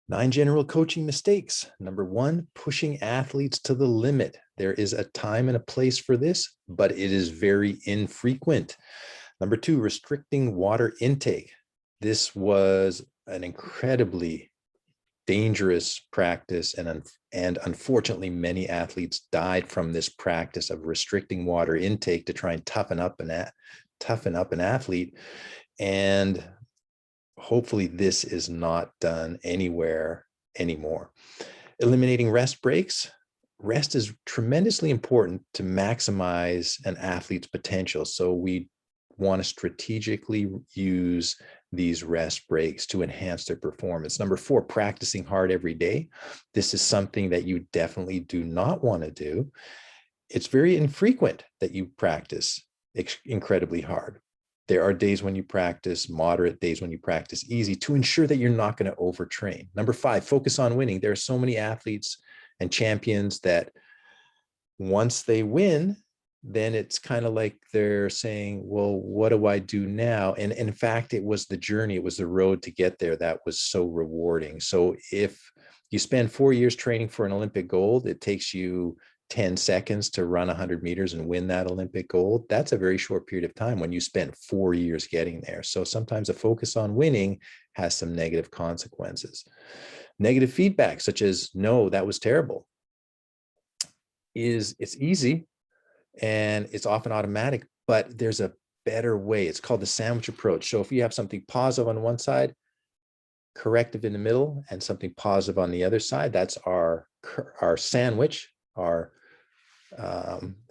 9 general coaching mistakes. Number 1, pushing athletes to the limit. There is a time and a place for this, but it is very infrequent. Number 2, restricting water intake. This was an incredibly dangerous practice, and unfortunately, many athletes died from this practice of restricting water intake to try and toughen up an athlete. And hopefully this is not done anywhere anymore. Eliminating rest breaks. Rest is tremendously important to maximize an athlete's potential. So we want to strategically use these rest breaks to enhance their performance. Number 4, practicing hard every day. This is something that you definitely do not want to do. It's very infrequent that you practice incredibly hard. There are days when you practice moderate, days when you practice easy, to ensure that you're not going to overtrain. Number 5, focus on winning. There are so many athletes and champions that once they win, then it's kind of like they're saying, well, what do I do now? And in fact, it was the journey, it was the road to get there that was so rewarding. So if you spend 4 years training for an Olympic gold, it takes you 10 seconds to run 100 meters and win that Olympic gold. That's a very short period of time when you spent 4 years getting there. So sometimes a focus on winning has some negative consequences. Negative feedback, such as, no, that was terrible, it's easy and it's often automatic, but there's a better way. It's called the sandwich approach. So if you have something positive on one side, corrective in the middle, and something positive on the other side, that's our sandwich, our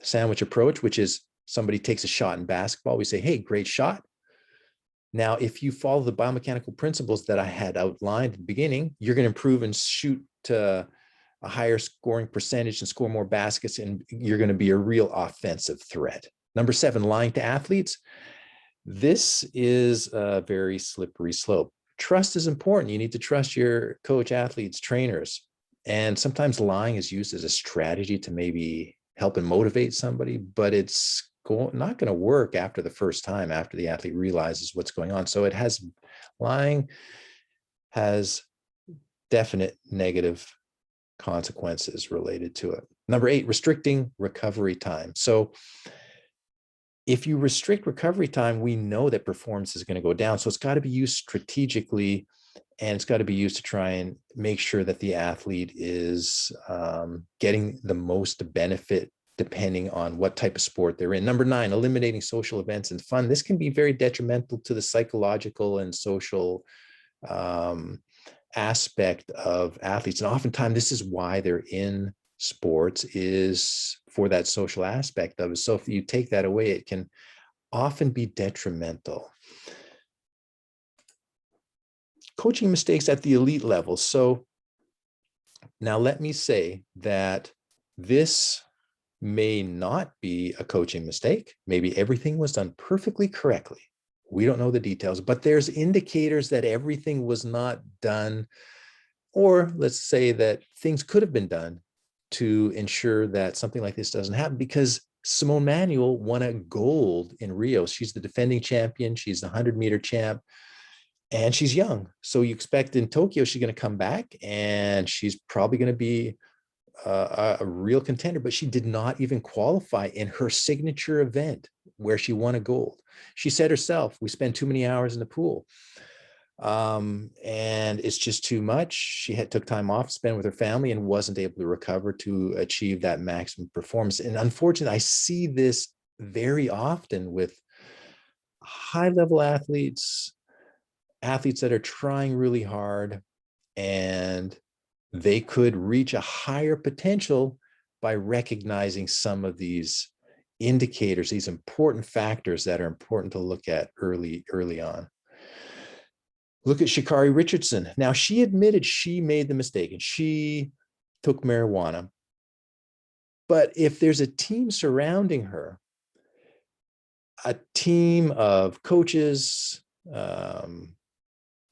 sandwich approach, which is somebody takes a shot in basketball. We say, hey, great shot. Now, if you follow the biomechanical principles that I had outlined at the beginning, you're going to improve and shoot to a higher scoring percentage and score more baskets, and you're going to be a real offensive threat. Number 7, lying to athletes. This is a very slippery slope. Trust is important. You need to trust your coach, athletes, trainers. And sometimes lying is used as a strategy to maybe help and motivate somebody, but it's not going to work after the first time, after the athlete realizes what's going on. So lying has definite negative consequences related to it. Number 8, restricting recovery time. So if you restrict recovery time, we know that performance is going to go down. So it's got to be used strategically, and it's got to be used to try and make sure that the athlete is getting the most benefit depending on what type of sport they're in. Number 9, eliminating social events and fun. This can be very detrimental to the psychological and social aspect of athletes. And oftentimes this is why they're in sports, is for that social aspect of it. So if you take that away, it can often be detrimental. Coaching mistakes at the elite level. So now let me say that this may not be a coaching mistake. Maybe everything was done perfectly correctly. We don't know the details, but there's indicators that everything was not done, or let's say that things could have been done to ensure that something like this doesn't happen, because Simone Manuel won a gold in Rio. She's the defending champion. She's the 100-meter champ, and she's young. So you expect in Tokyo, she's going to come back and she's probably going to be a real contender, but she did not even qualify in her signature event where she won a gold. She said herself, we spend too many hours in the pool. And it's just too much. She took time off to spend with her family and wasn't able to recover to achieve that maximum performance. And unfortunately, I see this very often with high-level athletes that are trying really hard, and they could reach a higher potential by recognizing some of these indicators, these important factors that are important to look at early on. Look at Sha'Carri Richardson. Now, she admitted she made the mistake and she took marijuana. But if there's a team surrounding her, a team of coaches,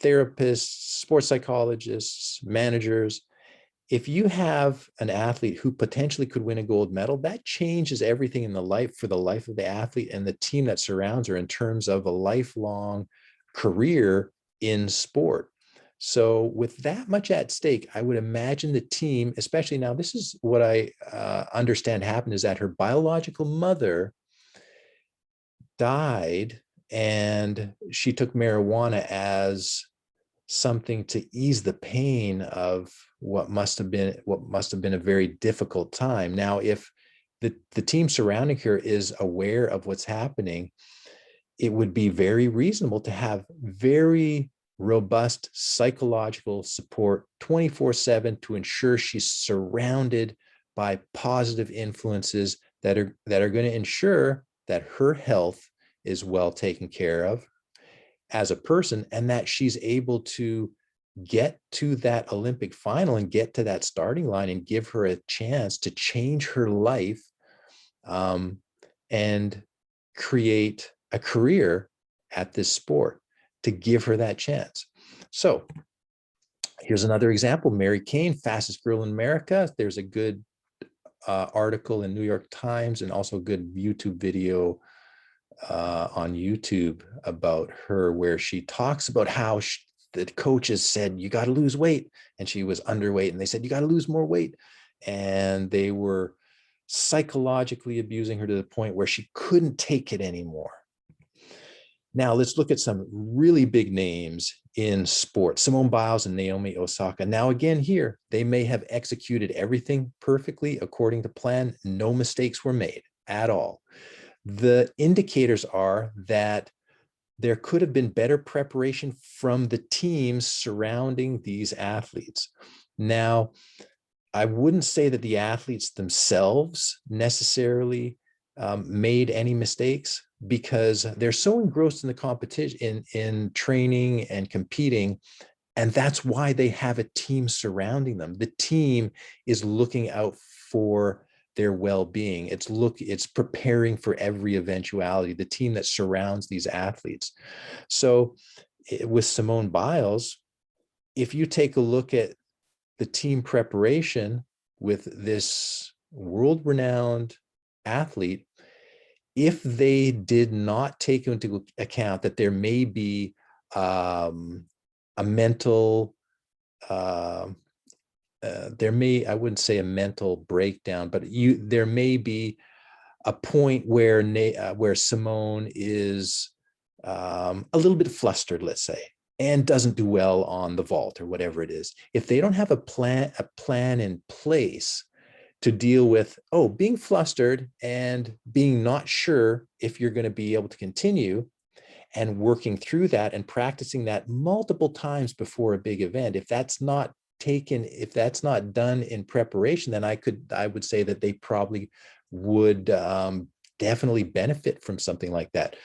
therapists, sports psychologists, managers, if you have an athlete who potentially could win a gold medal, that changes everything in the life for the life of the athlete and the team that surrounds her in terms of a lifelong career in sport. So with that much at stake, I would imagine the team, especially now, this is what I understand happened, is that her biological mother died and she took marijuana as something to ease the pain of what must have been a very difficult time. Now, if the team surrounding her is aware of what's happening, it would be very reasonable to have very robust psychological support 24/7 to ensure she's surrounded by positive influences that are going to ensure that her health is well taken care of as a person, and that she's able to get to that Olympic final and get to that starting line and give her a chance to change her life, and create a career at this sport, to give her that chance. So here's another example. Mary Kane, fastest girl in America. There's a good article in New York Times and also a good YouTube video on YouTube about her, where she talks about how the coaches said, you got to lose weight. And she was underweight. And they said, you got to lose more weight. And they were psychologically abusing her to the point where she couldn't take it anymore. Now let's look at some really big names in sports. Simone Biles and Naomi Osaka. Now again, here, they may have executed everything perfectly according to plan. No mistakes were made at all. The indicators are that there could have been better preparation from the teams surrounding these athletes. Now, I wouldn't say that the athletes themselves necessarily made any mistakes, because they're so engrossed in the competition, in training and competing. And that's why they have a team surrounding them. The team is looking out for their well-being. It's preparing for every eventuality, the team that surrounds these athletes. So with Simone Biles, if you take a look at the team preparation with this world-renowned athlete, if they did not take into account that there may be a mental, I wouldn't say a mental breakdown, but there may be a point where Simone is a little bit flustered, let's say, and doesn't do well on the vault or whatever it is. If they don't have a plan in place to deal with, being flustered and being not sure if you're going to be able to continue, and working through that and practicing that multiple times before a big event, if that's not done in preparation, then I would say that they probably would definitely benefit from something like that.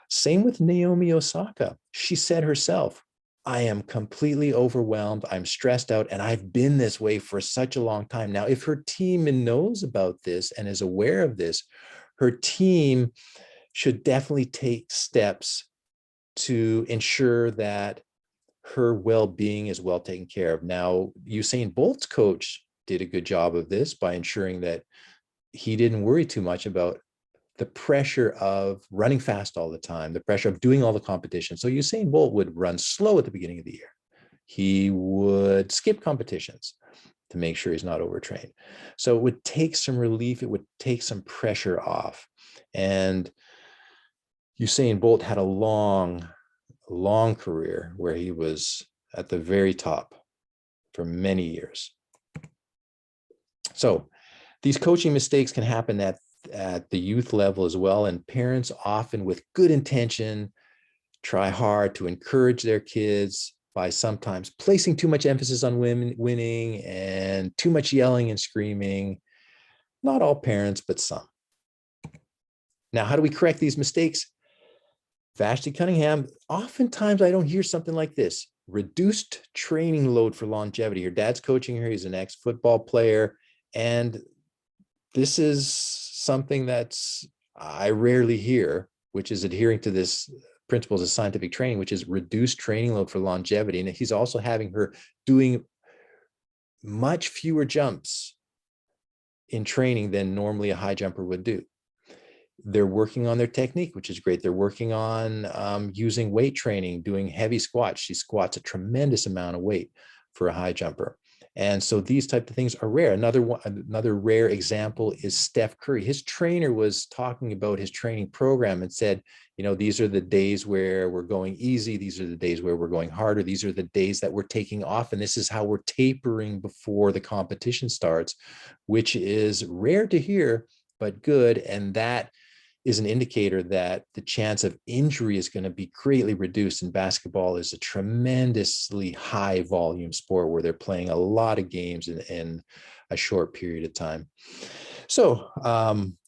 Same with Naomi Osaka. She said herself, I am completely overwhelmed. I'm stressed out, and I've been this way for such a long time. Now, if her team knows about this and is aware of this, her team should definitely take steps to ensure that her well-being is well taken care of. Now, Usain Bolt's coach did a good job of this by ensuring that he didn't worry too much about the pressure of running fast all the time, the pressure of doing all the competition. So Usain Bolt would run slow at the beginning of the year. He would skip competitions to make sure he's not overtrained. So it would take some relief. It would take some pressure off. And Usain Bolt had a long career where he was at the very top for many years. So these coaching mistakes can happen at the youth level as well. And parents, often with good intention, try hard to encourage their kids by sometimes placing too much emphasis on winning and too much yelling and screaming. Not all parents, but some. Now, how do we correct these mistakes? Vashti Cunningham, oftentimes I don't hear something like this: reduced training load for longevity. Her dad's coaching her. He's an ex-football player. And this is something that's I rarely hear, which is adhering to this principles of scientific training, which is reduced training load for longevity. And he's also having her doing much fewer jumps in training than normally a high jumper would do. They're working on their technique, which is great. They're working on using weight training, doing heavy squats. She squats a tremendous amount of weight for a high jumper. And so these type of things are rare. Another rare example is Steph Curry. His trainer was talking about his training program and said, you know, these are the days where we're going easy. These are the days where we're going harder. These are the days that we're taking off. And this is how we're tapering before the competition starts, which is rare to hear, but good. And that is an indicator that the chance of injury is going to be greatly reduced. And basketball is a tremendously high volume sport where they're playing a lot of games in a short period of time. So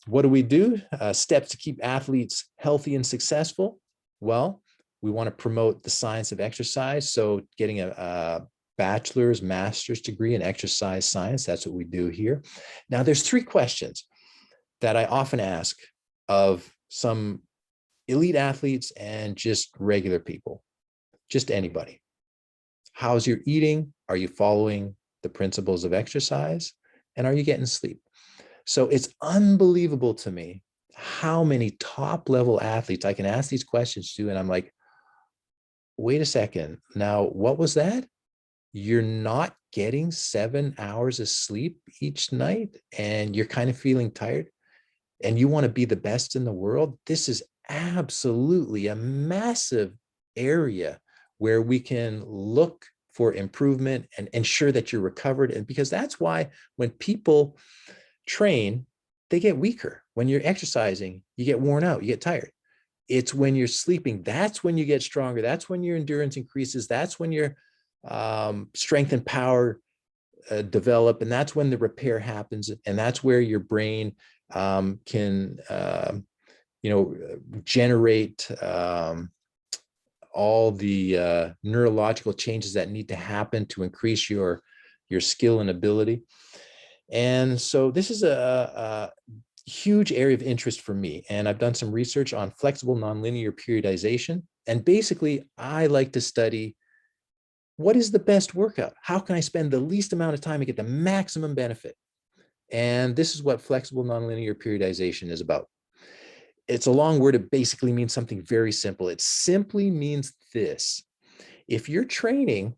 what do we do? Steps to keep athletes healthy and successful. Well, we want to promote the science of exercise. So getting a bachelor's, master's degree in exercise science, that's what we do here. Now there's 3 questions that I often ask of some elite athletes and just regular people, just anybody. How's your eating? Are you following the principles of exercise? And are you getting sleep? So it's unbelievable to me how many top level athletes I can ask these questions to. And I'm like, wait a second. Now, what was that? You're not getting 7 hours of sleep each night and you're kind of feeling tired and you want to be the best in the world. This is absolutely a massive area where we can look for improvement and ensure that you're recovered. And because that's why when people train, they get weaker. When you're exercising, you get worn out, you get tired. It's when you're sleeping, that's when you get stronger. That's when your endurance increases. That's when your strength and power develop. And that's when the repair happens. And that's where your brain can, generate all the neurological changes that need to happen to increase your skill and ability. And so this is a huge area of interest for me. And I've done some research on flexible nonlinear periodization. And basically, I like to study what is the best workout? How can I spend the least amount of time and get the maximum benefit? And this is what flexible nonlinear periodization is about. It's a long word. It basically means something very simple. It simply means this. If you're training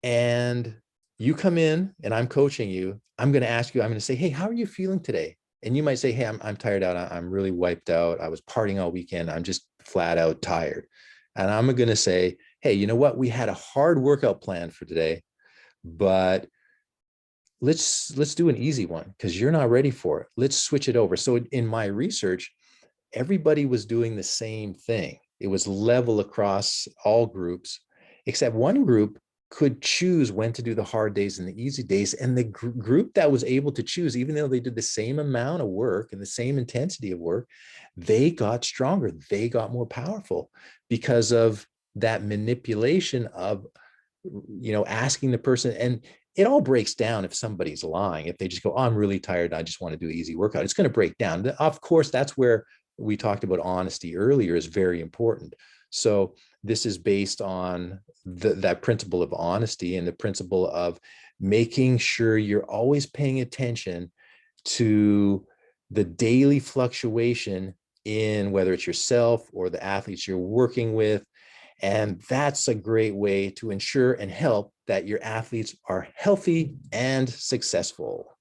and you come in and I'm coaching you, I'm going to ask you, I'm going to say, hey, how are you feeling today? And you might say, hey, I'm tired out. I'm really wiped out. I was partying all weekend. I'm just flat out tired. And I'm going to say, hey, you know what? We had a hard workout plan for today, but let's do an easy one because you're not ready for it. Let's switch it over. So in my research, everybody was doing the same thing. It was level across all groups, except one group could choose when to do the hard days and the easy days. And the group that was able to choose, even though they did the same amount of work and the same intensity of work, they got stronger. They got more powerful because of that manipulation of, asking the person. And it all breaks down if somebody's lying. If they just go, oh, I'm really tired, I just want to do an easy workout, it's going to break down. Of course, that's where we talked about honesty earlier is very important. So this is based on that principle of honesty and the principle of making sure you're always paying attention to the daily fluctuation in whether it's yourself or the athletes you're working with. And that's a great way to ensure and help that your athletes are healthy and successful.